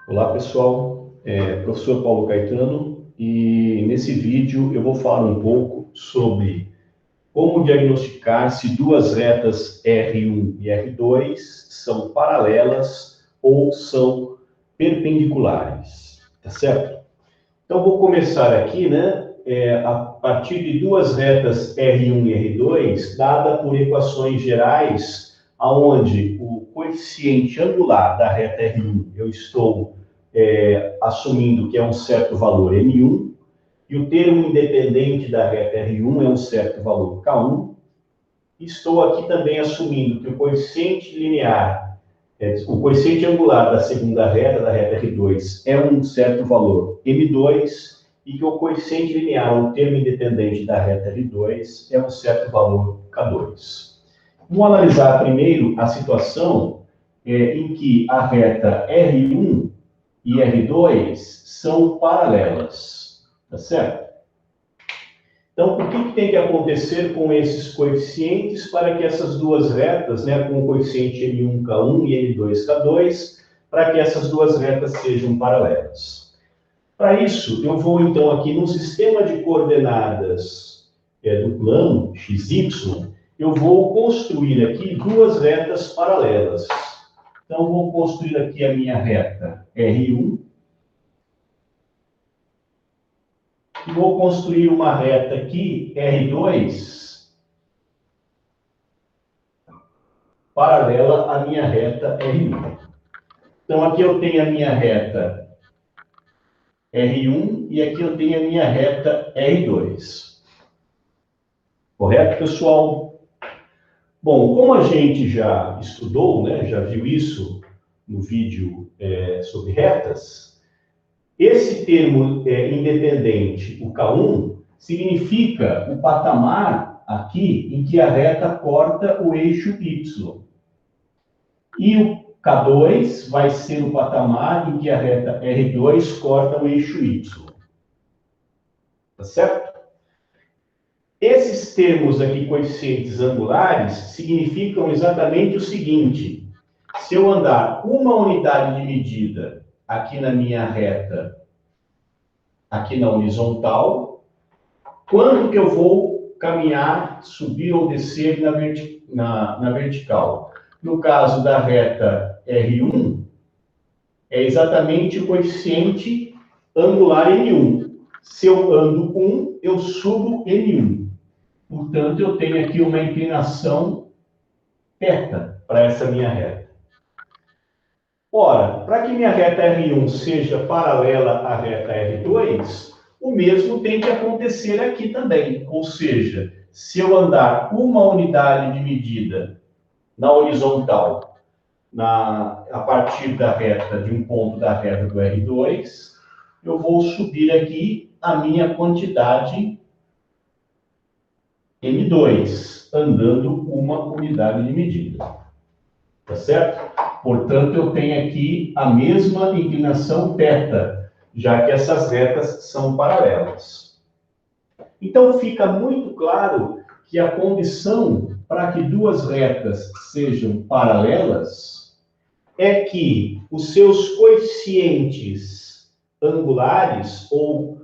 Olá pessoal, professor Paulo Caetano, e nesse vídeo eu vou falar um pouco sobre como diagnosticar se duas retas R1 e R2 são paralelas ou são perpendiculares, tá certo? Então vou começar aqui, a partir de duas retas R1 e R2, dada por equações gerais, aonde o coeficiente angular da reta R1 eu estou assumindo que é um certo valor M1, e o termo independente da reta R1 é um certo valor K1. Estou aqui também assumindo que o coeficiente linear, o coeficiente angular da segunda reta, da reta R2, é um certo valor M2, e que o coeficiente linear, o termo independente da reta R2, é um certo valor K2. Vamos analisar primeiro a situação em que a reta R1 e R2 são paralelas, tá certo? Então, o que tem que acontecer com esses coeficientes para que essas duas retas, com o coeficiente M1K1 e M2K2, para que essas duas retas sejam paralelas? Para isso, eu vou então aqui no sistema de coordenadas do plano XY, eu vou construir aqui duas retas paralelas. Então, eu vou construir aqui a minha reta R1, e vou construir uma reta aqui, R2, paralela à minha reta R1. Então, aqui eu tenho a minha reta R1 e aqui eu tenho a minha reta R2. Correto, pessoal? Bom, como a gente já estudou, já viu isso no vídeo sobre retas, esse termo independente, o K1, significa o patamar aqui em que a reta corta o eixo Y. E o K2 vai ser o patamar em que a reta R2 corta o eixo Y. Tá certo? Esses termos aqui, coeficientes angulares, significam exatamente o seguinte: se eu andar uma unidade de medida aqui na minha reta, aqui na horizontal, quanto que eu vou caminhar, subir ou descer na vertical? No caso da reta R1, é exatamente o coeficiente angular M1. Se eu ando 1, eu subo M1. Portanto, eu tenho aqui uma inclinação θ para essa minha reta. Ora, para que minha reta R1 seja paralela à reta R2, o mesmo tem que acontecer aqui também. Ou seja, se eu andar uma unidade de medida na horizontal, a partir da reta, de um ponto da reta do R2, eu vou subir aqui a minha quantidade M2, andando uma unidade de medida. Tá certo? Portanto, eu tenho aqui a mesma inclinação θ, já que essas retas são paralelas. Então, fica muito claro que a condição para que duas retas sejam paralelas é que os seus coeficientes angulares ou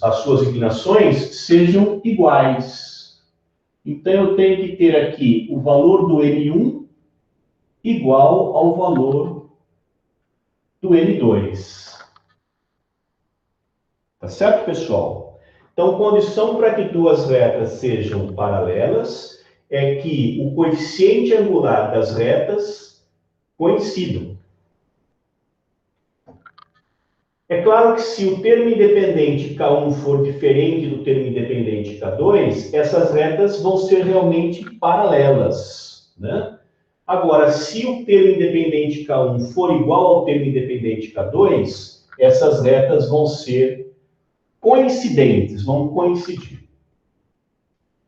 as suas inclinações sejam iguais. Então, eu tenho que ter aqui o valor do M1 igual ao valor do M2. Tá certo, pessoal? Então, condição para que duas retas sejam paralelas é que o coeficiente angular das retas coincidam. É claro que se o termo independente K1 for diferente do termo independente K2, essas retas vão ser realmente paralelas, Agora, se o termo independente K1 for igual ao termo independente K2, essas retas vão ser coincidentes, vão coincidir.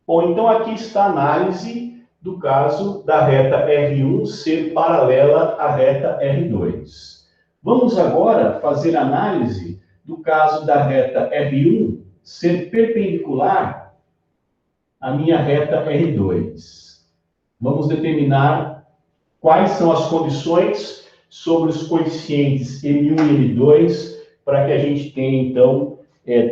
Bom, então aqui está a análise do caso da reta R1 ser paralela à reta R2. Vamos agora fazer análise do caso da reta R1 ser perpendicular à minha reta R2. Vamos determinar quais são as condições sobre os coeficientes M1 e M2, para que a gente tenha, então,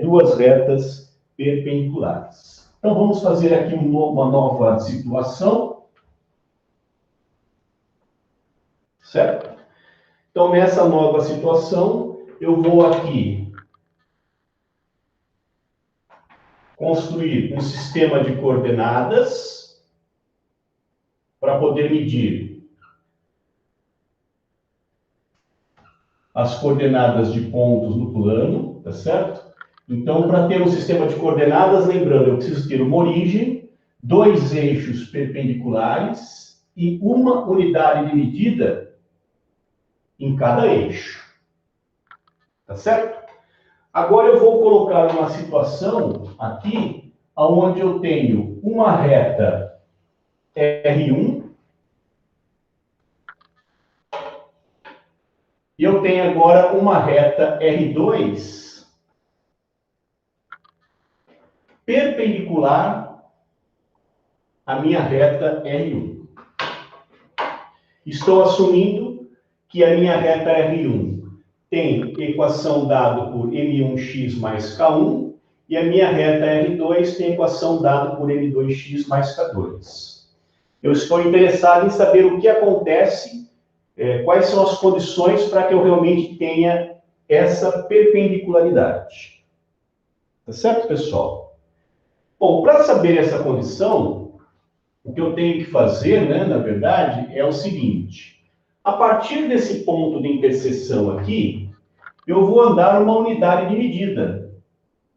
duas retas perpendiculares. Então, vamos fazer aqui uma nova situação. Certo? Então, nessa nova situação, eu vou aqui construir um sistema de coordenadas para poder medir as coordenadas de pontos no plano, tá certo? Então, para ter um sistema de coordenadas, lembrando, eu preciso ter uma origem, dois eixos perpendiculares e uma unidade de medida em cada eixo. Tá certo? Agora eu vou colocar uma situação aqui, onde eu tenho uma reta R1 e eu tenho agora uma reta R2 perpendicular à minha reta R1. Estou assumindo que a minha reta R1 tem equação dada por M1x mais K1 e a minha reta R2 tem equação dada por M2x mais K2. Eu estou interessado em saber o que acontece, quais são as condições para que eu realmente tenha essa perpendicularidade. Tá certo, pessoal? Bom, para saber essa condição, o que eu tenho que fazer, né, na verdade, é o seguinte. A partir desse ponto de interseção aqui, eu vou andar uma unidade de medida.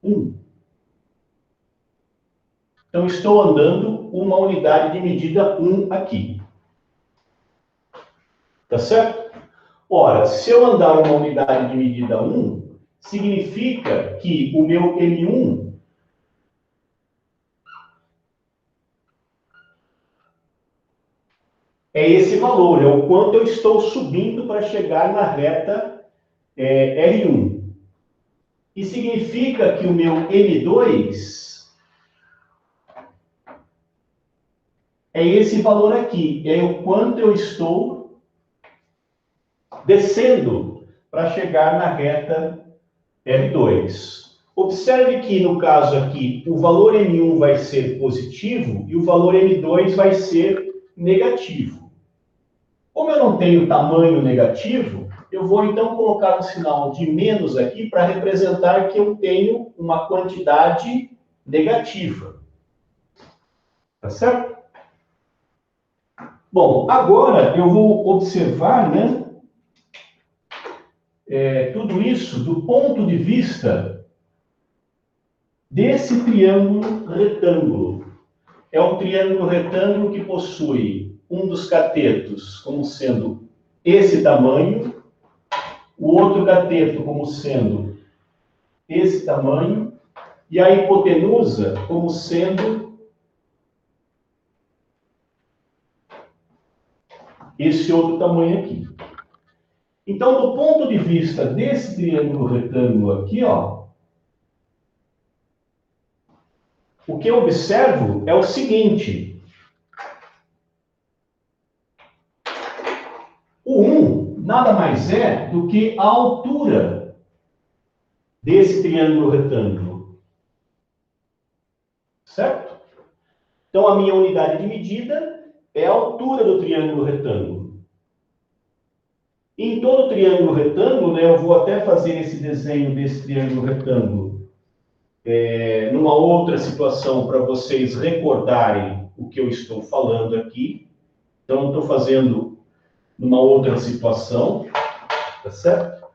1. Então, estou andando uma unidade de medida 1 aqui. Tá certo? Ora, se eu andar uma unidade de medida 1, significa que o meu M1 é esse valor, é o quanto eu estou subindo para chegar na reta R1. E significa que o meu M2 é esse valor aqui, é o quanto eu estou descendo para chegar na reta R2. Observe que, no caso aqui, o valor M1 vai ser positivo e o valor M2 vai ser negativo. Como eu não tenho tamanho negativo, eu vou então colocar um sinal de menos aqui para representar que eu tenho uma quantidade negativa. Tá certo? Bom, agora eu vou observar, né, tudo isso do ponto de vista desse triângulo retângulo. É um triângulo retângulo que possui um dos catetos como sendo esse tamanho, o outro cateto como sendo esse tamanho, e a hipotenusa como sendo esse outro tamanho aqui. Então, do ponto de vista desse triângulo retângulo aqui, ó, o que eu observo é o seguinte. O 1 nada mais é do que a altura desse triângulo retângulo. Certo? Então, a minha unidade de medida é a altura do triângulo retângulo. Em todo triângulo retângulo, né, eu vou até fazer esse desenho desse triângulo retângulo numa outra situação para vocês recordarem o que eu estou falando aqui. Então, estou fazendo numa outra situação, tá certo?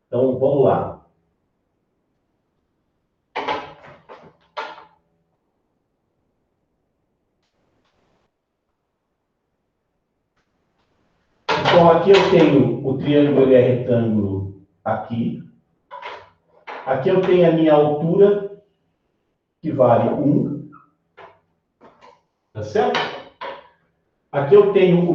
Então, vamos lá. Então, aqui eu tenho o triângulo retângulo aqui. Aqui eu tenho a minha altura, que vale 1. Tá certo? Aqui eu tenho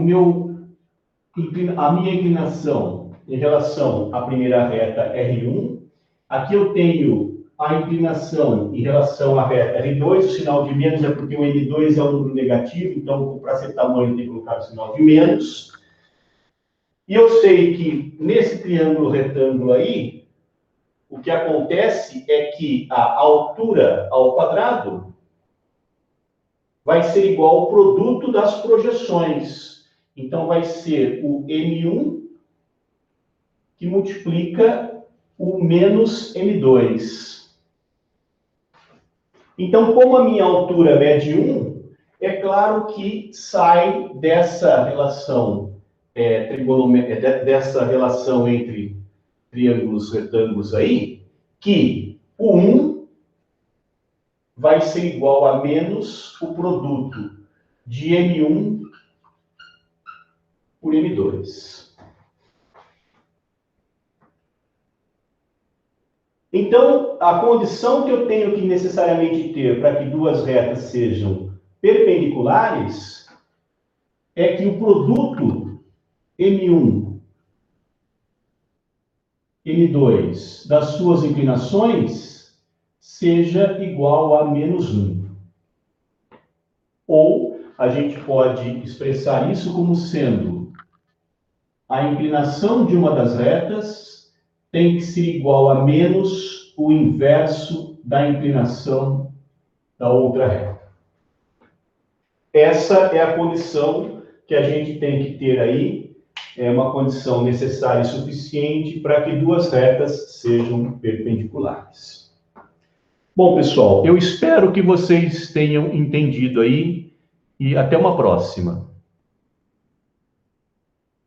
a minha inclinação em relação à primeira reta R1. Aqui eu tenho a inclinação em relação à reta R2. O sinal de menos é porque o M2 é um número negativo, então, para ser tamanho, tem que colocar o sinal de menos. E eu sei que nesse triângulo retângulo aí, o que acontece é que a altura ao quadrado vai ser igual ao produto das projeções. Então, vai ser o M1 que multiplica o menos M2. Então, como a minha altura mede 1, é claro que sai dessa relação dessa relação entre triângulos retângulos aí, que o 1 vai ser igual a menos o produto de M1 por M2. Então, a condição que eu tenho que necessariamente ter para que duas retas sejam perpendiculares é que o produto M1, M2 das suas inclinações seja igual a menos 1. Ou a gente pode expressar isso como sendo a inclinação de uma das retas tem que ser igual a menos o inverso da inclinação da outra reta. Essa é a condição que a gente tem que ter aí, é uma condição necessária e suficiente para que duas retas sejam perpendiculares. Bom, pessoal, eu espero que vocês tenham entendido aí e até uma próxima.